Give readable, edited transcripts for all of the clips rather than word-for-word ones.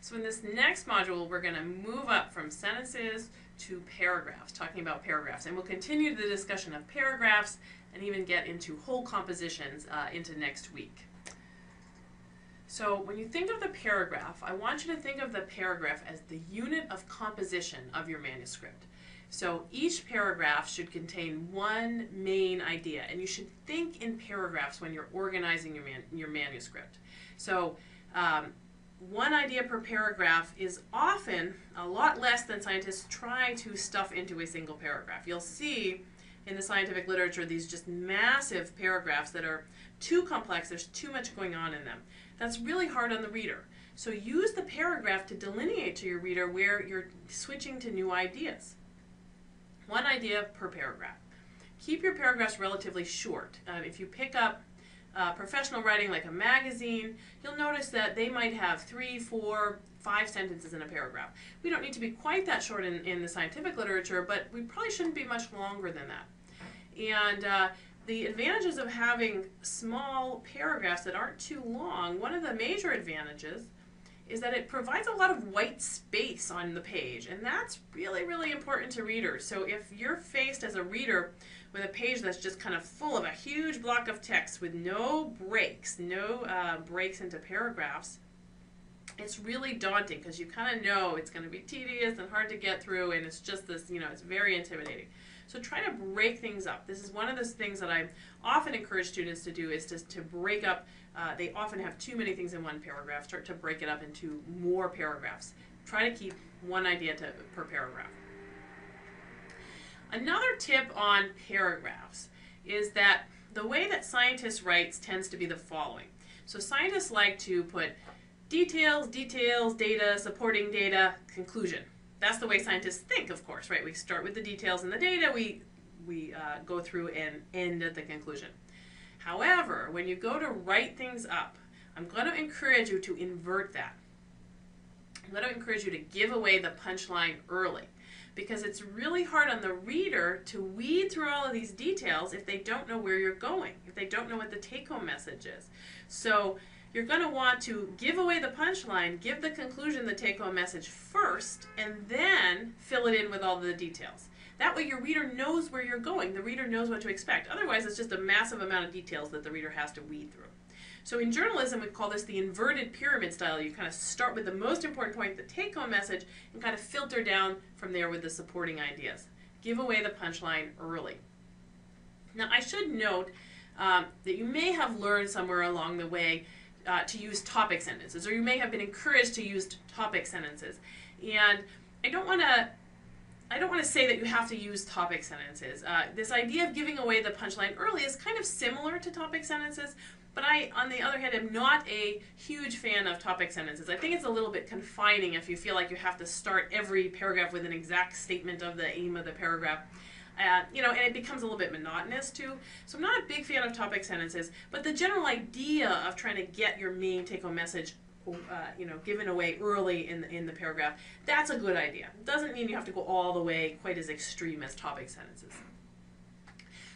So in this next module, we're going to move up from sentences to paragraphs, talking about paragraphs. And we'll continue the discussion of paragraphs and even get into whole compositions into next week. So when you think of the paragraph, I want you to think of the paragraph as the unit of composition of your manuscript. So each paragraph should contain one main idea, and you should think in paragraphs when you're organizing your manuscript. So one idea per paragraph is often a lot less than scientists try to stuff into a single paragraph. You'll see in the scientific literature these just massive paragraphs that are too complex, there's too much going on in them. That's really hard on the reader. So use the paragraph to delineate to your reader where you're switching to new ideas. One idea per paragraph. Keep your paragraphs relatively short. If you pick up professional writing like a magazine, you'll notice that they might have 3, 4, 5 sentences in a paragraph. We don't need to be quite that short in the scientific literature, but we probably shouldn't be much longer than that. And the advantages of having small paragraphs that aren't too long, one of the major advantages is that it provides a lot of white space on the page, and that's really, really important to readers. So if you're faced as a reader with a page that's just kind of full of a huge block of text with no breaks, breaks into paragraphs, it's really daunting because you kind of know it's going to be tedious and hard to get through, and it's just this, it's very intimidating. So try to break things up. This is one of those things that I often encourage students to do, is to break up. They often have too many things in one paragraph. Start to break it up into more paragraphs. Try to keep one idea per paragraph. Another tip on paragraphs is that the way that scientists write tends to be the following. So scientists like to put details, data, supporting data, conclusion. That's the way scientists think, of course, right? We start with the details and the data, we go through and end at the conclusion. However, when you go to write things up, I'm going to encourage you to invert that. I'm going to encourage you to give away the punchline early, because it's really hard on the reader to weed through all of these details if they don't know where you're going, if they don't know what the take-home message is. So you're going to want to give away the punchline, give the conclusion, the take-home message first, and then fill it in with all the details. That way your reader knows where you're going. The reader knows what to expect. Otherwise, it's just a massive amount of details that the reader has to weed through. So in journalism, we call this the inverted pyramid style. You kind of start with the most important point, the take-home message, and kind of filter down from there with the supporting ideas. Give away the punchline early. Now, I should note that you may have learned somewhere along the way to use topic sentences, or you may have been encouraged to use topic sentences. And I don't want to say that you have to use topic sentences. This idea of giving away the punchline early is kind of similar to topic sentences, but I, on the other hand, am not a huge fan of topic sentences. I think it's a little bit confining if you feel like you have to start every paragraph with an exact statement of the aim of the paragraph. And it becomes a little bit monotonous too. So I'm not a big fan of topic sentences, but the general idea of trying to get your main take-home message given away early in the paragraph, that's a good idea. It doesn't mean you have to go all the way quite as extreme as topic sentences.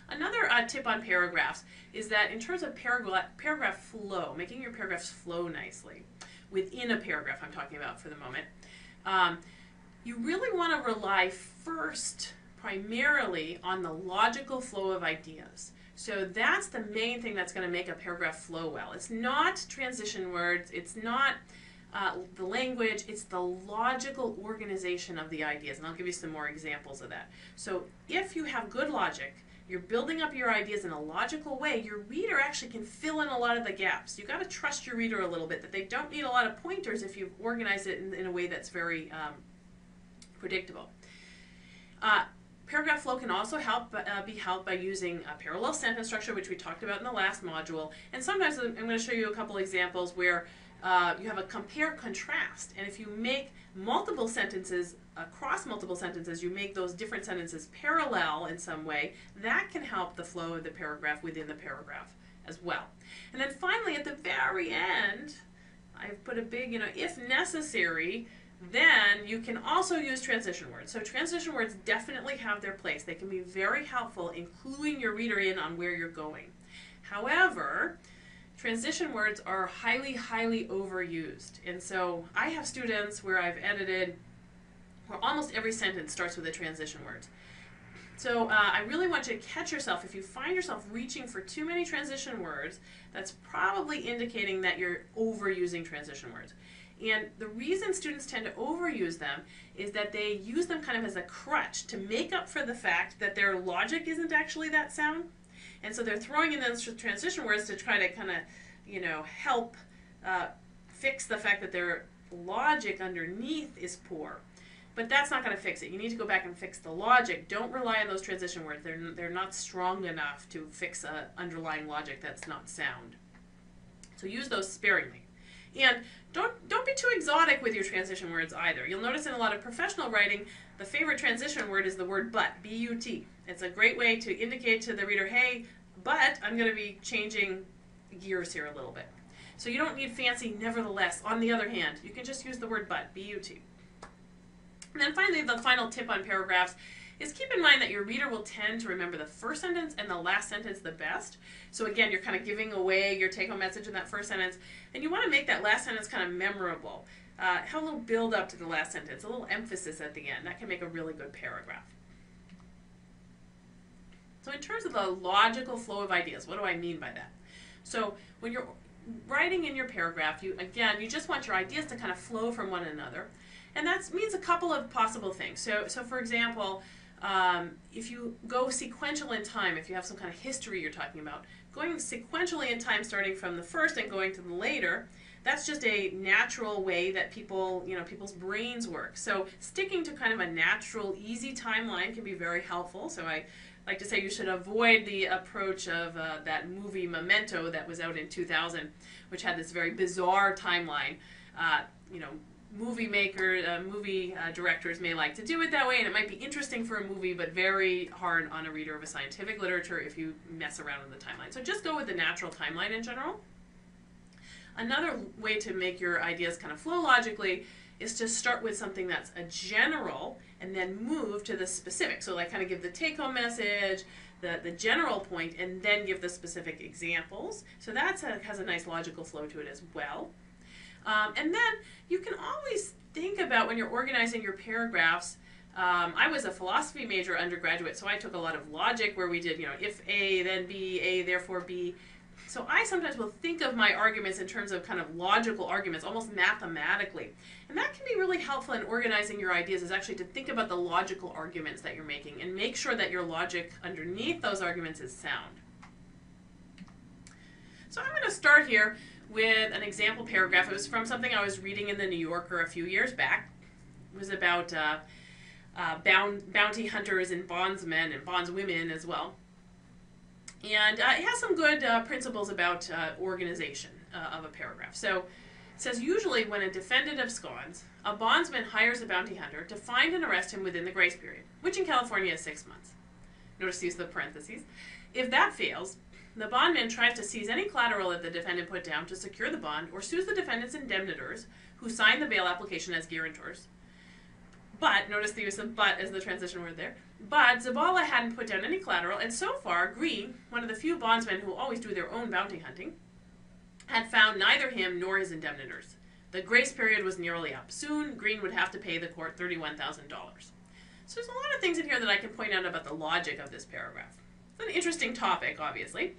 Another tip on paragraphs is that in terms of paragraph flow, making your paragraphs flow nicely within a paragraph, I'm talking about for the moment, you really want to rely first primarily on the logical flow of ideas. So that's the main thing that's going to make a paragraph flow well. It's not transition words, it's not the language, it's the logical organization of the ideas. And I'll give you some more examples of that. So if you have good logic, you're building up your ideas in a logical way, your reader actually can fill in a lot of the gaps. You've got to trust your reader a little bit, that they don't need a lot of pointers if you've organized it in a way that's very predictable. Paragraph flow can also be helped by using a parallel sentence structure, which we talked about in the last module. And sometimes I'm going to show you a couple examples where you have a compare-contrast. And if you make multiple sentences, across multiple sentences, you make those different sentences parallel in some way, that can help the flow of the paragraph within the paragraph as well. And then finally, at the very end, I've put a big, if necessary, then you can also use transition words. So transition words definitely have their place. They can be very helpful in cluing your reader in on where you're going. However, transition words are highly, highly overused. And so I have students where I've edited where almost every sentence starts with a transition word. So I really want you to catch yourself. If you find yourself reaching for too many transition words, that's probably indicating that you're overusing transition words. And the reason students tend to overuse them is that they use them kind of as a crutch to make up for the fact that their logic isn't actually that sound. And so they're throwing in those transition words to try to kind of, help fix the fact that their logic underneath is poor. But that's not going to fix it. You need to go back and fix the logic. Don't rely on those transition words. They're not strong enough to fix an underlying logic that's not sound. So use those sparingly. And don't be too exotic with your transition words either. You'll notice in a lot of professional writing, the favorite transition word is the word but, B-U-T. It's a great way to indicate to the reader, hey, but I'm going to be changing gears here a little bit. So you don't need fancy nevertheless. On the other hand, you can just use the word but, B-U-T. And then finally, the final tip on paragraphs is keep in mind that your reader will tend to remember the first sentence and the last sentence the best. So again, you're kind of giving away your take-home message in that first sentence, and you want to make that last sentence kind of memorable. Have a little build up to the last sentence, a little emphasis at the end. That can make a really good paragraph. So in terms of the logical flow of ideas, what do I mean by that? So when you're writing in your paragraph, you just want your ideas to kind of flow from one another. And that means a couple of possible things. So for example, if you go sequential in time, if you have some kind of history you're talking about, going sequentially in time starting from the first and going to the later, that's just a natural way that people's brains work. So sticking to kind of a natural, easy timeline can be very helpful. So I like to say you should avoid the approach of that movie Memento that was out in 2000, which had this very bizarre timeline. Movie directors may like to do it that way, and it might be interesting for a movie, but very hard on a reader of a scientific literature if you mess around with the timeline. So just go with the natural timeline in general. Another way to make your ideas kind of flow logically is to start with something that's a general and then move to the specific. So like kind of give the take-home message, the general point, and then give the specific examples. So that has a nice logical flow to it as well. And then you can always think about when you're organizing your paragraphs. I was a philosophy major undergraduate, so I took a lot of logic where we did, if A, then B, A, therefore B. So I sometimes will think of my arguments in terms of kind of logical arguments, almost mathematically. And that can be really helpful in organizing your ideas, is actually to think about the logical arguments that you're making and make sure that your logic underneath those arguments is sound. So I'm going to start here with an example paragraph. It was from something I was reading in the New Yorker a few years back. It was about bounty hunters and bondsmen and bondswomen as well. And it has some good principles about organization of a paragraph. So it says, usually when a defendant absconds, a bondsman hires a bounty hunter to find and arrest him within the grace period, which in California is 6 months. Notice these are the parentheses. If that fails, the bondman tries to seize any collateral that the defendant put down to secure the bond, or sues the defendant's indemnitors, who signed the bail application as guarantors. But, notice the use of but as the transition word there, but Zabala hadn't put down any collateral, and so far Green, one of the few bondsmen who always do their own bounty hunting, had found neither him nor his indemnitors. The grace period was nearly up. Soon, Green would have to pay the court $31,000. So there's a lot of things in here that I can point out about the logic of this paragraph. It's an interesting topic, obviously.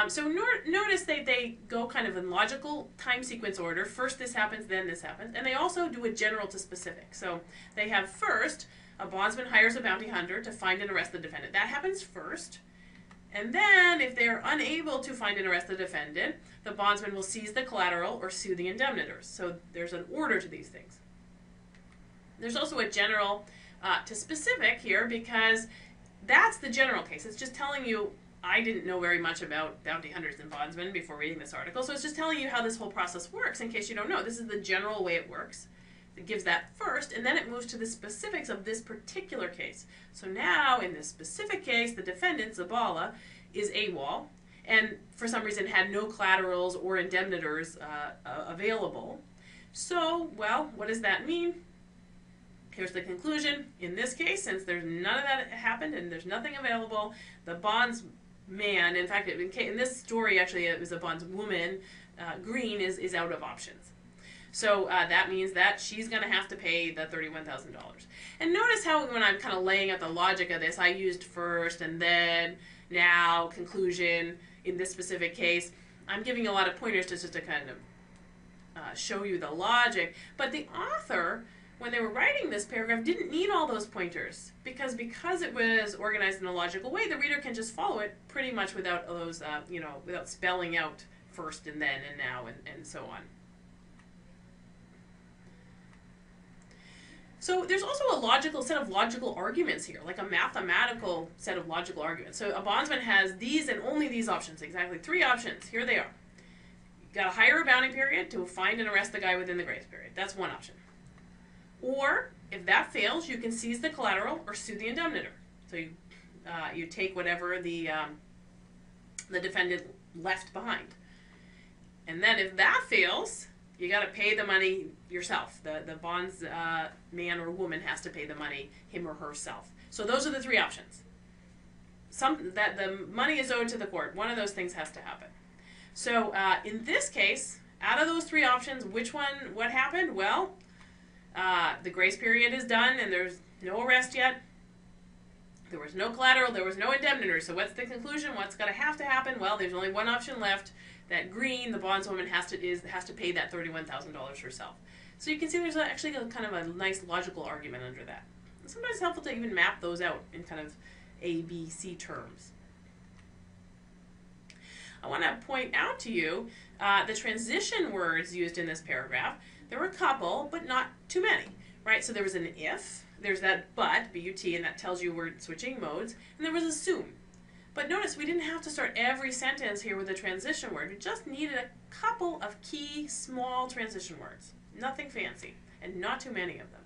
So notice they go kind of in logical time sequence order. First this happens, then this happens. And they also do a general to specific. So they have first, a bondsman hires a bounty hunter to find and arrest the defendant. That happens first. And then, if they're unable to find and arrest the defendant, the bondsman will seize the collateral or sue the indemnitors. So there's an order to these things. There's also a general to specific here, because that's the general case. It's just telling you, I didn't know very much about bounty hunters and bondsmen before reading this article, so it's just telling you how this whole process works in case you don't know. This is the general way it works. It gives that first, and then it moves to the specifics of this particular case. So now, in this specific case, the defendant, Zabala, is AWOL, and for some reason had no collaterals or indemnitors available. So, well, what does that mean? Here's the conclusion. In this case, since there's none of that happened and there's nothing available, the man, in fact, in this story, actually, it was a bondswoman, Green is out of options. So that means that she's going to have to pay the $31,000. And notice how when I'm kind of laying out the logic of this, I used first and then, now, conclusion. In this specific case, I'm giving a lot of pointers just to kind of show you the logic. But the author, when they were writing this paragraph, didn't need all those pointers because it was organized in a logical way, the reader can just follow it pretty much without those, without spelling out first and then and now and so on. So there's also a set of logical arguments here, like a mathematical set of logical arguments. So a bondsman has these and only these options, exactly 3 options. Here they are. You've got to hire a bounty period to find and arrest the guy within the grace period. That's one option. Or, if that fails, you can seize the collateral or sue the indemnitor. So you take whatever the defendant left behind. And then if that fails, you got to pay the money yourself. The bonds man or woman has to pay the money, him or herself. So those are the 3 options. That the money is owed to the court. One of those things has to happen. So in this case, out of those 3 options, what happened? Well, the grace period is done and there's no arrest yet. There was no collateral, there was no indemnitor. So what's the conclusion? What's going to happen? Well, there's only one option left. That Green, the bondswoman, has to pay that $31,000 herself. So you can see there's actually kind of a nice logical argument under that. And sometimes it's helpful to even map those out in kind of A, B, C terms. I want to point out to you the transition words used in this paragraph. There were a couple, but not too many, right? So there was an if, there's that but, B-U-T, and that tells you we're switching modes, and there was assume. But notice we didn't have to start every sentence here with a transition word. We just needed a couple of key small transition words. Nothing fancy, and not too many of them.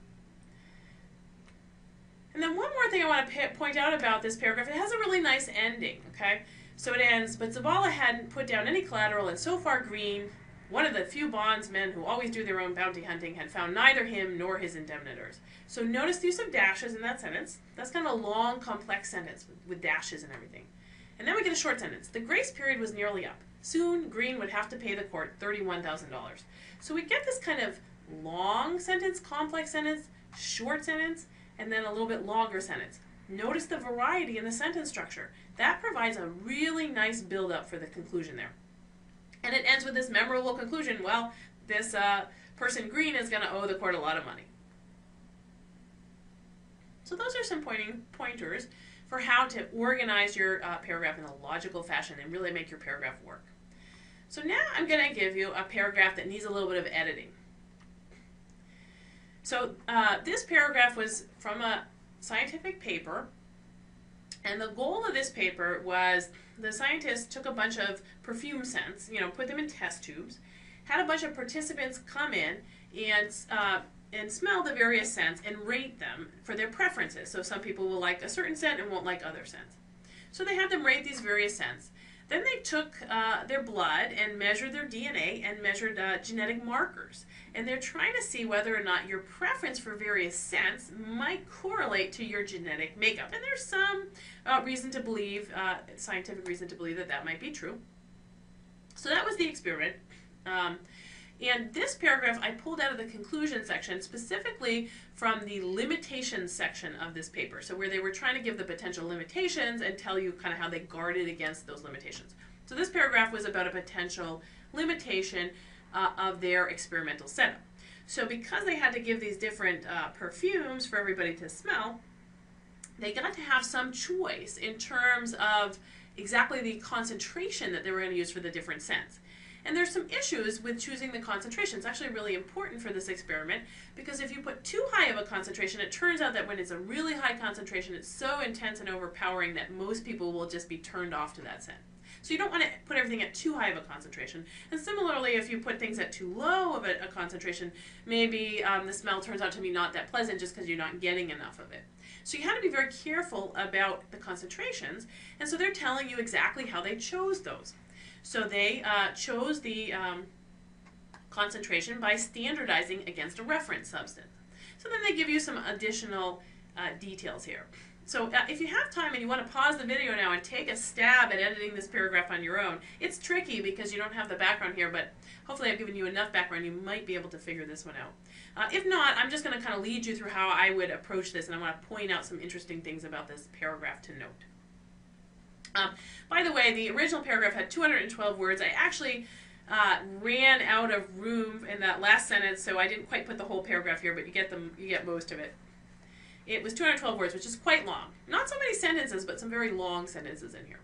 And then one more thing I want to point out about this paragraph, it has a really nice ending, okay? So it ends, but Zabala hadn't put down any collateral, and so far Green, one of the few bondsmen who always do their own bounty hunting, had found neither him nor his indemnitors. So notice the use of dashes in that sentence. That's kind of a long, complex sentence with dashes and everything. And then we get a short sentence. The grace period was nearly up. Soon, Green would have to pay the court $31,000. So we get this kind of long sentence, complex sentence, short sentence, and then a little bit longer sentence. Notice the variety in the sentence structure. That provides a really nice build-up for the conclusion there. And it ends with this memorable conclusion. Well, this person Green is going to owe the court a lot of money. So those are some pointers for how to organize your paragraph in a logical fashion and really make your paragraph work. So now I'm going to give you a paragraph that needs a little bit of editing. So this paragraph was from a scientific paper, and the goal of this paper was the scientists took a bunch of perfume scents, put them in test tubes, had a bunch of participants come in and smell the various scents and rate them for their preferences. So some people will like a certain scent and won't like other scents. So they had them rate these various scents. Then they took their blood and measured their DNA and measured genetic markers. And they're trying to see whether or not your preference for various scents might correlate to your genetic makeup. And there's some reason to believe, scientific reason to believe that might be true. So that was the experiment. And this paragraph I pulled out of the conclusion section, specifically from the limitations section of this paper. So where they were trying to give the potential limitations and tell you kind of how they guarded against those limitations. So this paragraph was about a potential limitation of their experimental setup. So because they had to give these different perfumes for everybody to smell, they got to have some choice in terms of exactly the concentration that they were going to use for the different scents. And there's some issues with choosing the concentration. It's actually really important for this experiment because if you put too high of a concentration, it turns out that when it's a really high concentration, it's so intense and overpowering that most people will just be turned off to that scent. So you don't want to put everything at too high of a concentration. And similarly, if you put things at too low of a concentration, maybe the smell turns out to be not that pleasant just because you're not getting enough of it. So you have to be very careful about the concentrations. And so they're telling you exactly how they chose those. So they chose the concentration by standardizing against a reference substance. So then they give you some additional details here. So if you have time and you want to pause the video now and take a stab at editing this paragraph on your own, it's tricky because you don't have the background here, but hopefully I've given you enough background you might be able to figure this one out. If not, I'm just going to kind of lead you through how I would approach this, and I want to point out some interesting things about this paragraph to note. By the way, the original paragraph had 212 words. I actually ran out of room in that last sentence, so I didn't quite put the whole paragraph here, but you get most of it. It was 212 words, which is quite long. Not so many sentences, but some very long sentences in here.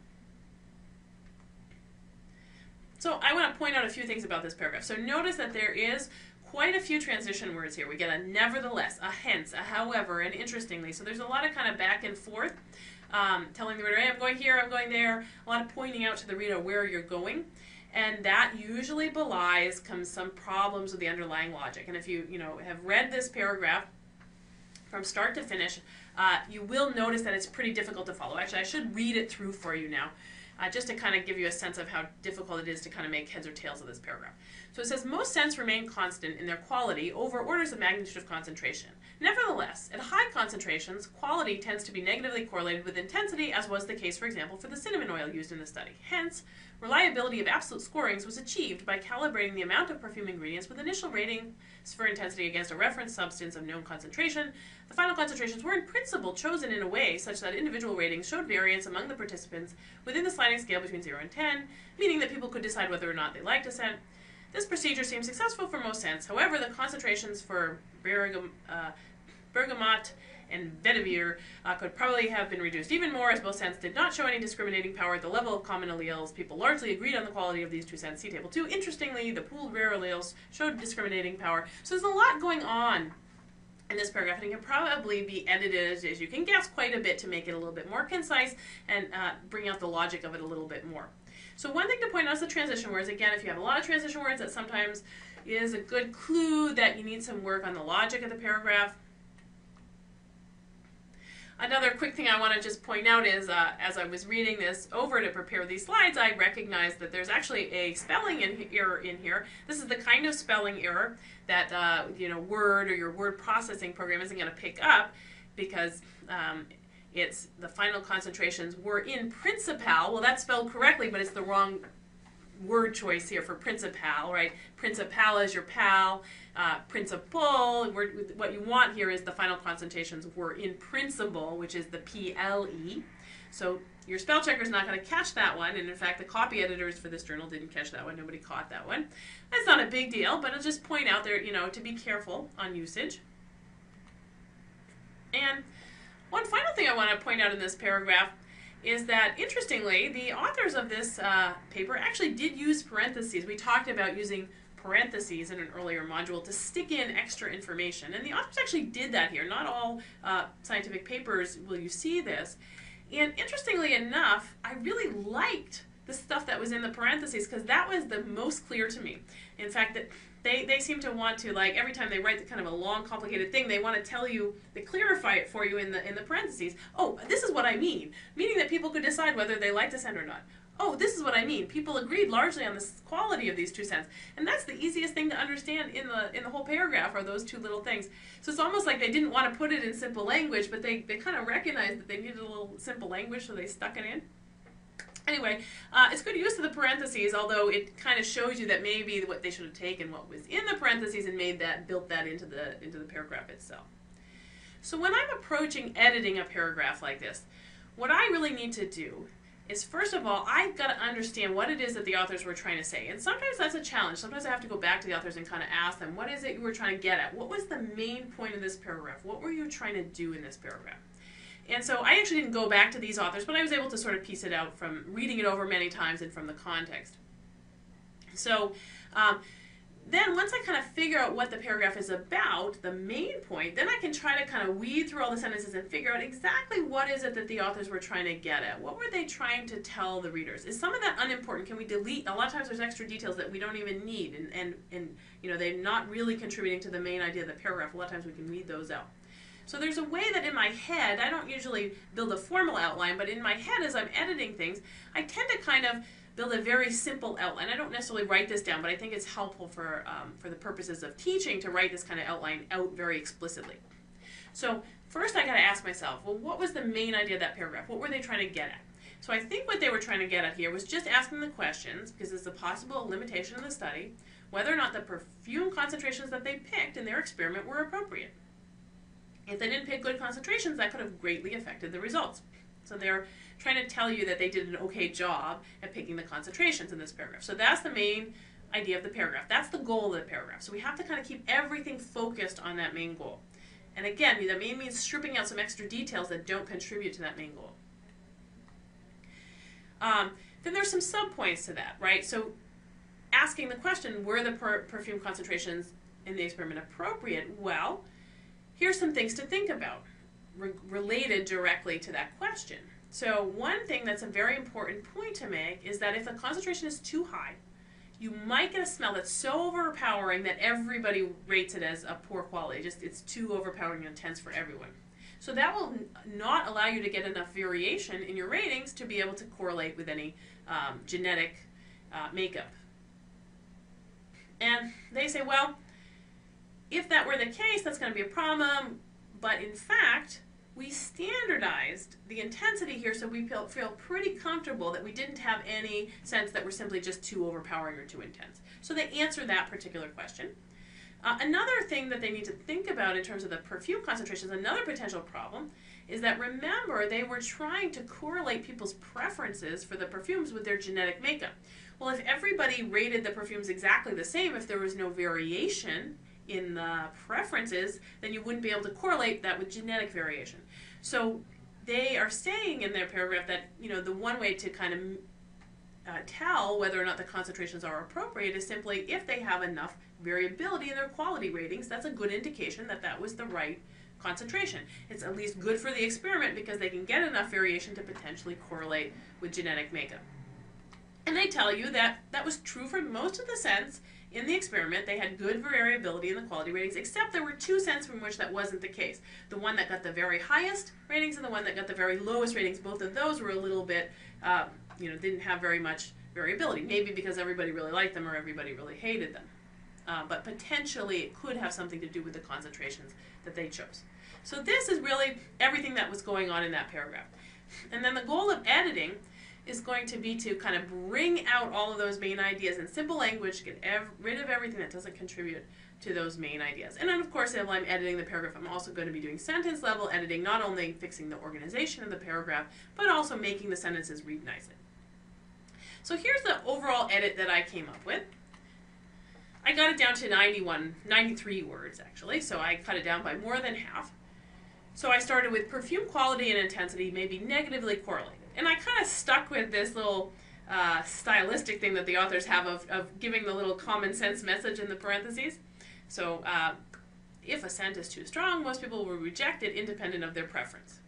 So I want to point out a few things about this paragraph. So notice that there is quite a few transition words here. We get a nevertheless, a hence, a however, and interestingly. So there's a lot of kind of back and forth, telling the reader, hey, I'm going here, I'm going there. A lot of pointing out to the reader where you're going. And that usually belies some problems with the underlying logic. And if you have read this paragraph from start to finish, you will notice that it's pretty difficult to follow. Actually, I should read it through for you now, just to kind of give you a sense of how difficult it is to kind of make heads or tails of this paragraph. So it says, most scents remain constant in their quality over orders of magnitude of concentration. Nevertheless, at high concentrations, quality tends to be negatively correlated with intensity, as was the case, for example, for the cinnamon oil used in the study. Hence, reliability of absolute scorings was achieved by calibrating the amount of perfume ingredients with initial ratings for intensity against a reference substance of known concentration. The final concentrations were in principle chosen in a way such that individual ratings showed variance among the participants within the sliding scale between 0 and 10, meaning that people could decide whether or not they liked a scent. This procedure seems successful for most scents. However, the concentrations for bergamot and vetiver could probably have been reduced even more, as both scents did not show any discriminating power at the level of common alleles. People largely agreed on the quality of these two scents. See Table 2. Interestingly, the pooled rare alleles showed discriminating power. So there's a lot going on in this paragraph, and it can probably be edited, as you can guess, quite a bit to make it a little bit more concise and bring out the logic of it a little bit more. So one thing to point out is the transition words. Again, if you have a lot of transition words, that sometimes is a good clue that you need some work on the logic of the paragraph. Another quick thing I want to just point out is, as I was reading this over to prepare these slides, I recognized that there's actually a spelling error in here. This is the kind of spelling error that Word or your word processing program isn't going to pick up, because it's the final concentrations were in principal. Well, that's spelled correctly, but it's the wrong word choice here for principal, right? Principal is your pal. Principal, what you want here is the final concentrations were in principle, which is the PLE. So your spell checker is not going to catch that one, and in fact the copy editors for this journal didn't catch that one. Nobody caught that one. That's not a big deal, but I'll just point out there, to be careful on usage. And one final thing I want to point out in this paragraph is that, interestingly, the authors of this paper actually did use parentheses. We talked about using parentheses in an earlier module to stick in extra information, and the authors actually did that here. Not all scientific papers will you see this, and interestingly enough, I really liked the stuff that was in the parentheses, because that was the most clear to me. In fact, that they seem to want to, like, every time they write the kind of a long, complicated thing, they want to tell you, they clarify it for you in the parentheses. Oh, this is what I mean, meaning that people could decide whether they like the scent or not. Oh, this is what I mean. People agreed largely on the quality of these two scents. And that's the easiest thing to understand in the whole paragraph, are those two little things. So it's almost like they didn't want to put it in simple language, but they kind of recognized that they needed a little simple language, so they stuck it in. Anyway, it's good use of the parentheses, although it kind of shows you that maybe what they should have taken what was in the parentheses and built that into the paragraph itself. So when I'm approaching editing a paragraph like this, what I really need to do is, first of all, I've got to understand what it is that the authors were trying to say. And sometimes that's a challenge. Sometimes I have to go back to the authors and kind of ask them, what is it you were trying to get at? What was the main point of this paragraph? What were you trying to do in this paragraph? And so I actually didn't go back to these authors, but I was able to sort of piece it out from reading it over many times and from the context. So then once I kind of figure out what the paragraph is about, the main point, then I can try to kind of weed through all the sentences and figure out exactly what is it that the authors were trying to get at. What were they trying to tell the readers? Is some of that unimportant? Can we delete? A lot of times there's extra details that we don't even need, and they're not really contributing to the main idea of the paragraph. A lot of times we can weed those out. So there's a way that in my head, I don't usually build a formal outline, but in my head as I'm editing things, I tend to kind of build a very simple outline. I don't necessarily write this down, but I think it's helpful for the purposes of teaching to write this kind of outline out very explicitly. So first I got to ask myself, well, what was the main idea of that paragraph? What were they trying to get at? So I think what they were trying to get at here was just asking the questions, because it's a possible limitation of the study, whether or not the perfume concentrations that they picked in their experiment were appropriate. If they didn't pick good concentrations, that could have greatly affected the results. So they're trying to tell you that they did an okay job at picking the concentrations in this paragraph. So that's the main idea of the paragraph. That's the goal of the paragraph. So we have to kind of keep everything focused on that main goal. And again, that may mean stripping out some extra details that don't contribute to that main goal. Then there's some subpoints to that, right? So asking the question, were the perfume concentrations in the experiment appropriate? Well, here's some things to think about related directly to that question. So one thing that's a very important point to make is that if the concentration is too high, you might get a smell that's so overpowering that everybody rates it as a poor quality. Just it's too overpowering and intense for everyone. So that will not allow you to get enough variation in your ratings to be able to correlate with any genetic makeup. And they say, well, if that were the case, that's going to be a problem. But in fact, we standardized the intensity here so we feel pretty comfortable that we didn't have any sense that we're simply just too overpowering or too intense. So they answered that particular question. Another thing that they need to think about in terms of the perfume concentrations, another potential problem, is that remember they were trying to correlate people's preferences for the perfumes with their genetic makeup. Well, if everybody rated the perfumes exactly the same, if there was no variation in the preferences, then you wouldn't be able to correlate that with genetic variation. So they are saying in their paragraph that, you know, the one way to kind of tell whether or not the concentrations are appropriate is simply if they have enough variability in their quality ratings, that's a good indication that that was the right concentration. It's at least good for the experiment because they can get enough variation to potentially correlate with genetic makeup. And they tell you that that was true for most of the scents in the experiment. They had good variability in the quality ratings, except there were two scents from which that wasn't the case. The one that got the very highest ratings and the one that got the very lowest ratings. Both of those were a little bit, didn't have very much variability. Maybe because everybody really liked them or everybody really hated them. But potentially it could have something to do with the concentrations that they chose. So this is really everything that was going on in that paragraph. And then the goal of editing is going to be to kind of bring out all of those main ideas in simple language, get rid of everything that doesn't contribute to those main ideas. And then of course, while I'm editing the paragraph, I'm also going to be doing sentence level editing, not only fixing the organization of the paragraph, but also making the sentences read nicely. So here's the overall edit that I came up with. I got it down to 93 words actually, so I cut it down by more than half. So I started with perfume quality and intensity may be negatively correlated. And I kind of stuck with this little stylistic thing that the authors have of giving the little common sense message in the parentheses. So if a scent is too strong, most people will reject it independent of their preference.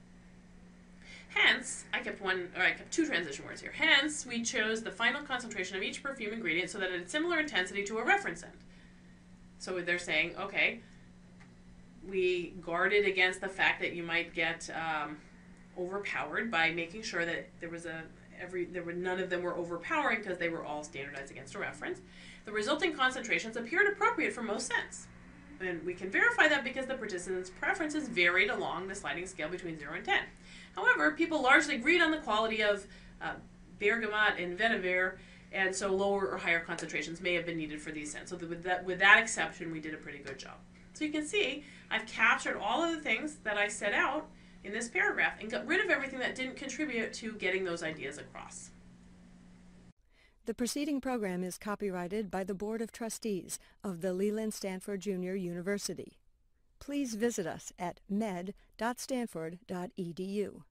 Hence, I kept two transition words here. Hence, we chose the final concentration of each perfume ingredient so that it had similar intensity to a reference scent. So they're saying, okay, we guarded against the fact that you might get overpowered by making sure that none of them were overpowering because they were all standardized against a reference. The resulting concentrations appeared appropriate for most scents. And we can verify that because the participants' preferences varied along the sliding scale between 0 and 10. However, people largely agreed on the quality of bergamot and vetiver, and so lower or higher concentrations may have been needed for these scents. So with that exception, we did a pretty good job. So you can see I've captured all of the things that I set out in this paragraph and got rid of everything that didn't contribute to getting those ideas across. The preceding program is copyrighted by the Board of Trustees of the Leland Stanford Junior University. Please visit us at med.stanford.edu.